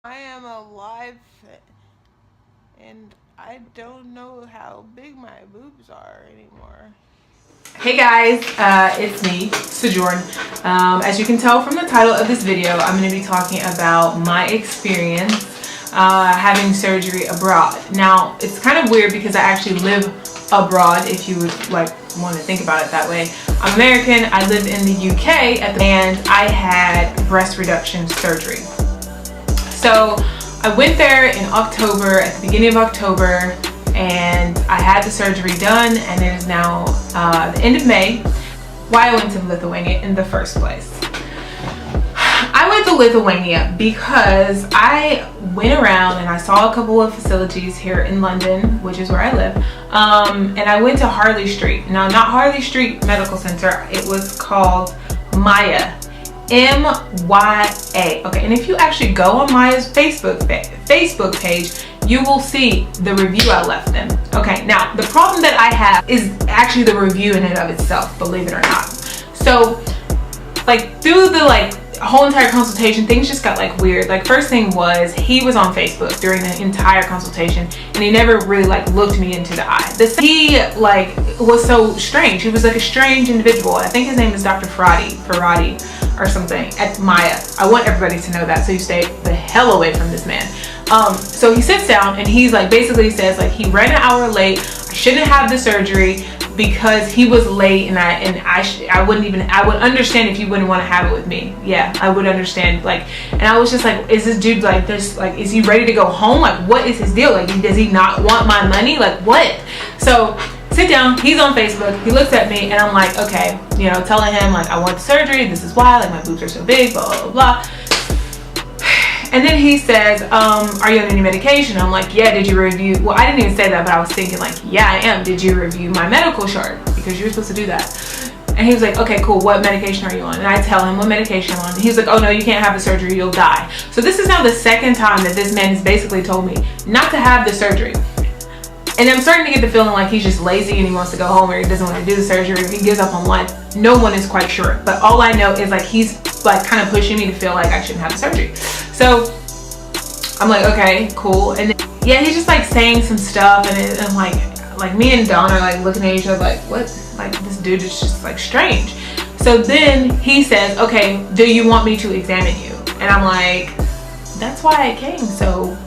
I am alive and I don't know how big my boobs are anymore. Hey guys, it's me, Sojourn. As you can tell from the title of this video, I'm going to be talking about my experience having surgery abroad. Now, it's kind of weird because I actually live abroad, if you would want to think about it that way. I'm American, I live in the UK, and I had breast reduction surgery. So I went there in October, at the beginning of October, and I had the surgery done, and it is now the end of May. Why I went to Lithuania in the first place. I went to Lithuania because I went around and I saw a couple of facilities here in London, which is where I live, and I went to Harley Street. Now, not Harley Street Medical Center, it was called Maya. M-Y-A. Okay, and if you actually go on Maya's Facebook page, you will see the review I left them. Okay, now the problem that I have is actually the review in and of itself, believe it or not. So, through the whole entire consultation, things just got weird. First thing was, he was on Facebook during the entire consultation, and he never really looked me into the eye. He was so strange. He was a strange individual. I think his name is Dr. Faradi or something at Maya. I want everybody to know that, so you stay the hell away from this man. So he sits down and he's basically says he ran an hour late. I shouldn't have the surgery because he was late, and I would understand if you wouldn't want to have it with me. Yeah, I would understand. And I was just is this dude is he ready to go home? What is his deal? Does he not want my money? What? So sit down, he's on Facebook, he looks at me, and I'm okay, telling him I want the surgery, this is why, my boobs are so big, blah, blah, blah. And then he says, are you on any medication? I'm yeah, did you review, well, I didn't even say that, but I was thinking yeah, I am. Did you review my medical chart? Because you're supposed to do that. And he was okay, cool, what medication are you on? And I tell him what medication I'm on. And he's oh no, you can't have the surgery, you'll die. So this is now the second time that this man has basically told me not to have the surgery. And I'm starting to get the feeling he's just lazy and he wants to go home, or he doesn't want to do the surgery, or he gives up on life. No one is quite sure. But all I know is he's kind of pushing me to feel I shouldn't have the surgery. So I'm okay, cool. And then, yeah, he's just saying some stuff, and I'm me and Dawn are looking at each other what? This dude is just strange. So then he says, okay, do you want me to examine you? And I'm that's why I came, so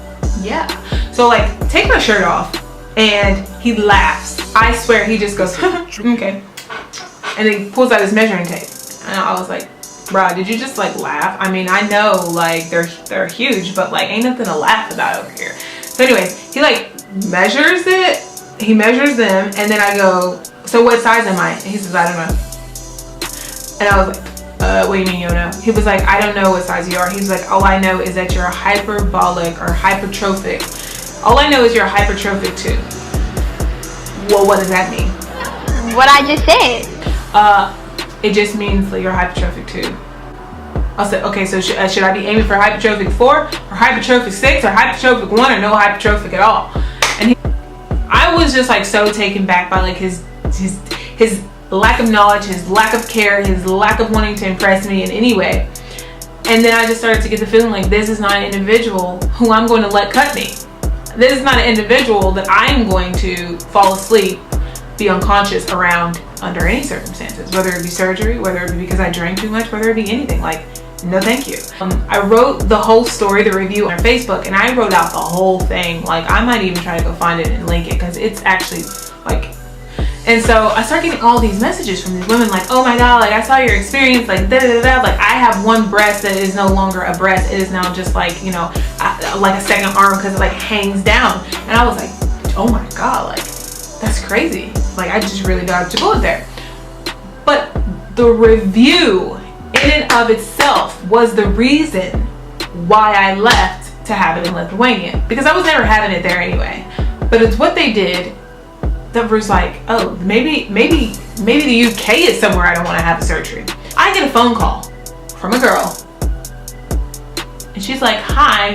yeah. So take my shirt off. And he laughs. I swear he just goes, okay. And then he pulls out his measuring tape. And I was bruh, did you just laugh? I mean, I know they're huge, but ain't nothing to laugh about over here. So anyways, he measures it. He measures them, and then I go, so what size am I? And he says, I don't know. And I was what do you mean you don't know? He was I don't know what size you are. He's all I know is that you're a hyperbolic or hypertrophic. All I know is you're hypertrophic too. Well, what does that mean? What I just said. It just means you're hypertrophic too. I said, okay, so should I be aiming for hypertrophic 4 or hypertrophic 6 or hypertrophic 1 or no hypertrophic at all? And I was just so taken back by his lack of knowledge, his lack of care, his lack of wanting to impress me in any way. And then I just started to get the feeling this is not an individual who I'm going to let cut me. This is not an individual that I'm going to fall asleep, be unconscious around under any circumstances, whether it be surgery, whether it be because I drank too much, whether it be anything. No thank you. I wrote the whole story, the review on Facebook, and I wrote out the whole thing. I might even try to go find it and link it, because it's actually and so I start getting all these messages from these women oh my god, I saw your experience, da da da da. I have one breast that is no longer a breast, it is now just a second arm because it hangs down. And I was oh my god, that's crazy. I just really dodged a bullet there. But the review in and of itself was the reason why I left to have it in Lithuania, because I was never having it there anyway. But it's what they did that was oh, maybe the UK is somewhere I don't want to have a surgery. I get a phone call from a girl, and she's hi,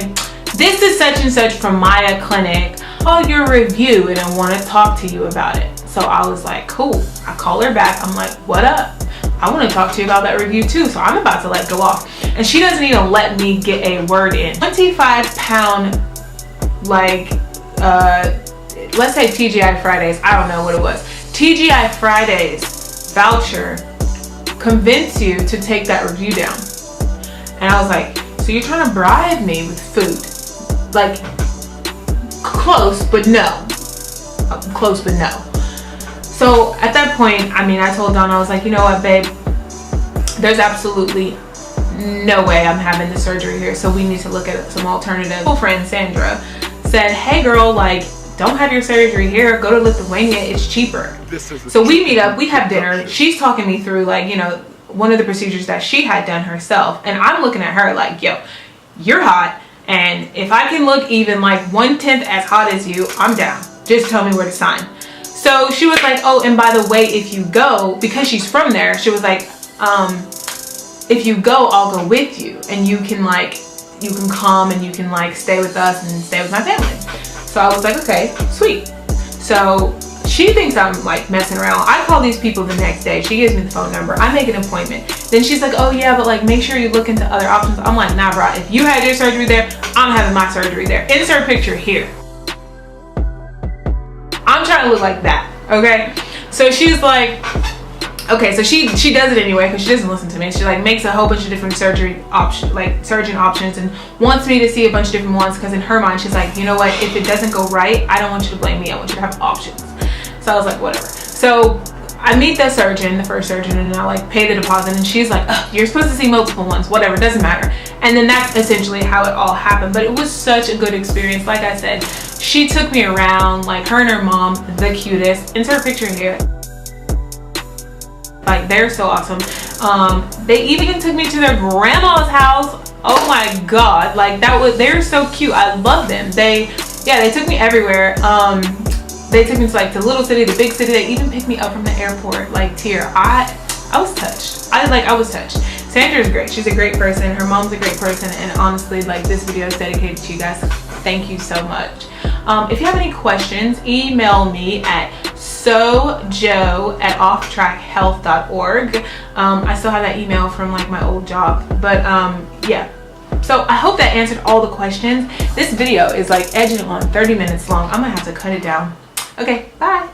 this is such and such from Maya Clinic. Oh, your review, and I want to talk to you about it. So I was cool. I call her back. I'm what up? I want to talk to you about that review too. So I'm about to like go off. And she doesn't even let me get a word in. 25-pound, like, let's say TGI Fridays. I don't know what it was. TGI Fridays voucher convince you to take that review down. And I was like, so you're trying to bribe me with food? Like, close, but no. Close, but no. So at that point, I mean, I told Dawn, I was like, you know what, babe? There's absolutely no way I'm having the surgery here. So we need to look at some alternatives. My friend Sandra said, hey girl, like, don't have your surgery here. Go to Lithuania. It's cheaper. So we meet up. We have dinner. She's talking me through, like, you know, one of the procedures that she had done herself. And I'm looking at her like, yo, you're hot. And if I can look even like 1/10 as hot as you, I'm down. Just tell me where to sign. So she was like, oh, and by the way, if you go, because she's from there, she was like, if you go, I'll go with you. And you can come and you can like stay with us and stay with my family. So I was like, okay, sweet. So she thinks I'm like messing around. I call these people the next day. She gives me the phone number. I make an appointment. Then she's like, oh yeah, but like make sure you look into other options. I'm like, nah, bro. If you had your surgery there, I'm having my surgery there. Insert picture here. I'm trying to look like that, okay? So she's like, okay, so she does it anyway because she doesn't listen to me. She like makes a whole bunch of different surgeon options and wants me to see a bunch of different ones because in her mind she's like, you know what, if it doesn't go right, I don't want you to blame me. I want you to have options. So I was like, whatever. So I meet the surgeon, the first surgeon, and I like pay the deposit and she's like, oh, you're supposed to see multiple ones, whatever, doesn't matter. And then that's essentially how it all happened. But it was such a good experience. Like I said, she took me around, like her and her mom, the cutest. Insert picture here. Like, they're so awesome. They even took me to their grandma's house. Oh my God, like they're so cute. I love them. They took me everywhere. They took me to like the little city, the big city. They even picked me up from the airport, like Tier. I was touched. I was touched. Sandra's great. She's a great person. Her mom's a great person. And honestly, like, this video is dedicated to you guys. Thank you so much. If you have any questions, email me at sojo@offtrackhealth.org. I still have that email from like my old job, but yeah. So I hope that answered all the questions. This video is like edging on 30 minutes long. I'm gonna have to cut it down. Okay, bye.